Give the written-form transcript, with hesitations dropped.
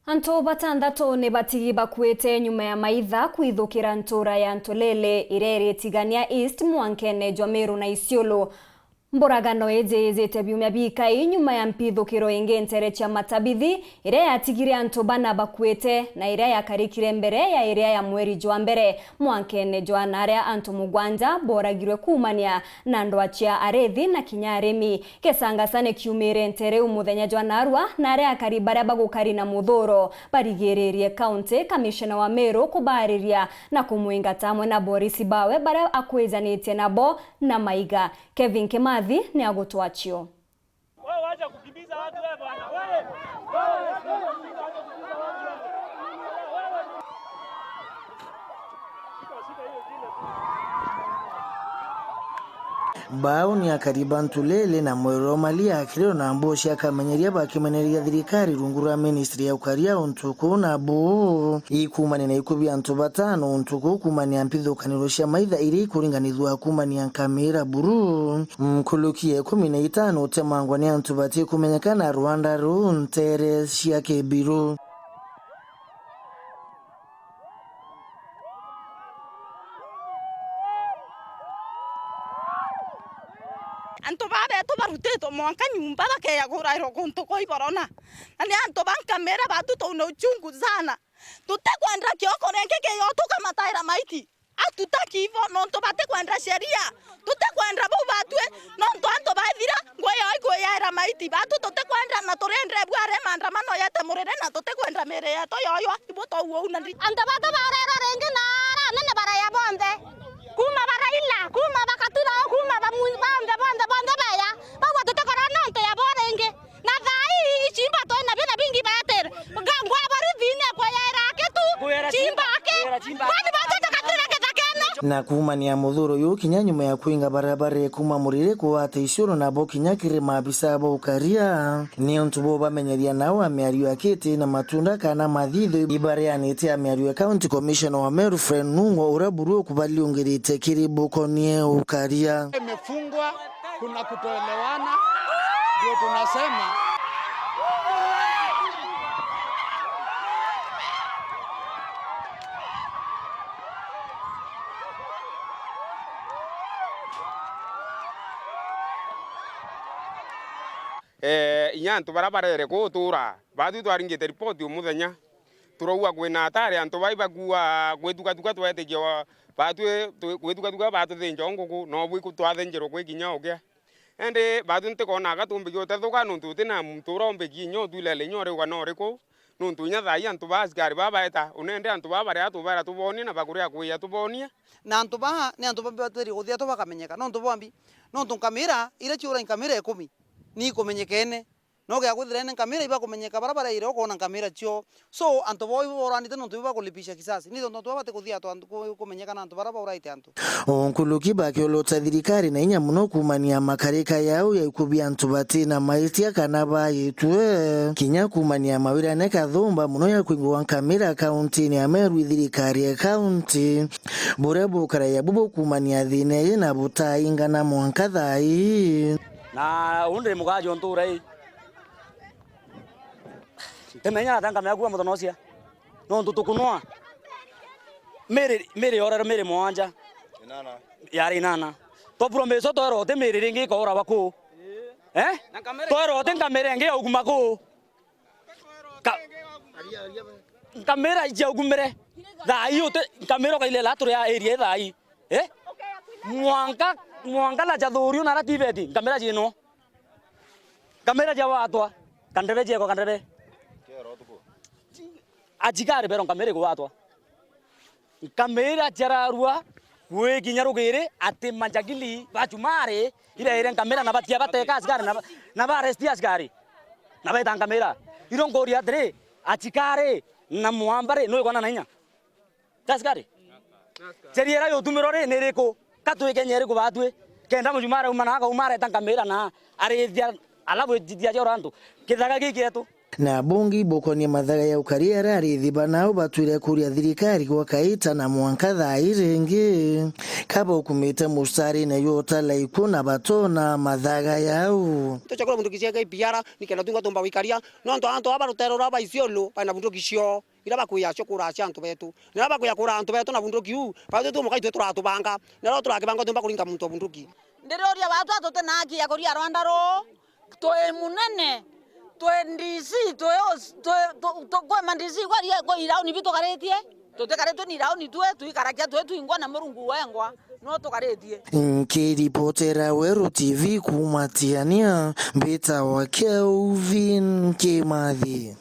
Antu batandatu ni batigi bakuite nyuma ya maitha kwithukira ntura ya Ntulele ireri tigania East Mwankene Jwameru na Isiolo. Mboragano ejezete biumya bikai nyuma ya mpithukiro ingi ntere cha Matabithi ire yatigire antu bana bakuite na ire yakarikire mbere ya ire ya mweri jwa mbere. Mwankene Jwanare antu mugwanja boragirwe kumania na ndoachia arethi na kinyaremi kesangasane kiumire ntere umuthenya Jwanarwa na ire akaribara bagukari na muthuro barigererie county commissioner wa Meru kubariria na kumwingata mwe na Boris Bawe bara akwezanitie nabo na Maiga. Kevin Kimathi ni agutwachio. Wewe wacha kukimbiza watu wewe bwana. Bao ni akariba Ntulele na mwero malia akileo na amboshi akamenyeria bakimeneria thirikari rungura ministry ya ukaria untuku na bo ikumani na ikubi antu batano untuku kumani ampithukaniro cia maitha iri kuringanithwa kumani ankamira buru mkulukie 15 utemangwa ni antu bati kumenyekana Rwanda ru ntere cia kebiru. Anto babe to baruteto mwanka nyumba bakeya gurairo konto koi barona ani anto bankamera batu to no chungu sana tutakwenda kioko renke ke yo tukama taira maiti atutaki hivyo nonto bate kwenda sheria tutakwenda bo batwe nonto anto bathira ngoyo ikoyaira maiti batu tutakwenda na torendre bware maandamano yete murere na tutakwenda mere ya to yoyo iboto uo unandi anda bata barero renge na nene bara ya bonde kuma bara illa kuma bakatira kuma bamunde bonde bonde baya bawa tutakora nonto ya borenge na thai chimba to na bina bingi bater ngwa bari vine kwa yaira ketu chimba ke kwani bata takatira na kumani ya muthuro yu kinya nyuma ya kuinga barabara kuma murire kuwate Isiolo na bo kinya kire maabisa bo ukaria ni ontu bo bamenyeria nao ameariwa akite na matunda kana mathitho ibariani ite ameariwa county commissioner wa Meru Fred Nung'o uraburu kubali ongerete kiribu konie ukaria imefungwa. Kuna kutoelewana, ndio tunasema inyantu barabarere kutura batu twaringite report umuthenya turauga kwina atari antu baibagua gwetuka twetekia batu gwetuka batu thinjo nguku no bwi kutwathenjero kwikinya okia ende batu ntikona gatumbi utethuka nuntu tina mturo mbeki nyo tulele nyore kwa noriko nuntu nya thai antu baskari babaeta unende antu babare atubara tuboni na bakuria kuya tubonia na antu ba ni antu batweri guthia to bakamenyeka no ntu bombi no ntu kamera ira chiura kamera 10 ni kumenyekene no gya gwithirene kamera iba kumenyeka barabara ire ukona kamera cio so antu boy boranite no tuba kulipisha kisasi ni ndo twabate kuthia to antu kumenyeka na antu barabara uraite antu onkuluki bakiolota thirikari na inya muno kumania makarika yao ya ikubia antu bati na maitia kana bayitwe kinya kumania mawira ne kathumba muno ya kuingwa kamera county ni Meru thirikari ya county burebo kara ya bubo kumania thine na butainga na mwankathai na undre mugajo nturai temenya tanga meagua mutonosia no ntutukunwa mere orero mere mwanja inana yari nana to promeso to rote mere ringi ko ora bako to rote kamera nge oguma ko kamera je ogumere dai ote kamera ka ile la to ya area dai mwanga la jadhorio na rativeti kamera jino kamera jawa atwa kandebe je ko kandebe ajikare beron kamera ko atwa kamera jararua we kinyarugire ate manjagili bachumare ile ile kamera na batia bateka askari na ba arrest askari na baita kamera irongori adre ajikare na muambare no ikona nanya askari seriera yo tumirore nereko katwe kenyere ko batwe kenda mujumara umana ka umare tan kamera na are dia alabu dia jorantu kidaga gigi etu na bungi bokonia mathaga ya ukaria rariithiba nao batwire kuria thirikari kwa kaita na mwanka thai ringi kaba ukumite mustari na yota laiku na batona mathaga yao tuchakura mundu kisiaga ipiara nikena tunga tomba wikaria no anto aba rutero raba isiolo bana bundu kisio ira bakuya chokura cia antu betu na bakuya kura antu betu na bundu kiu ba tu mukai tu turatubanga na ro turakibanga tumba kuringa muntu bundu ki ndiroria watu atote na haki ya kuria Rwanda ro toe munene toe ndisi toe kwa mandisi kwa irauni vitu karetie tutekaretwe ni irauni tuikarakia tuingwa na murungu wengwa no tukaretie Nkiripotera Weru TV kumatiania Mbita wa Kelvin Kimathi.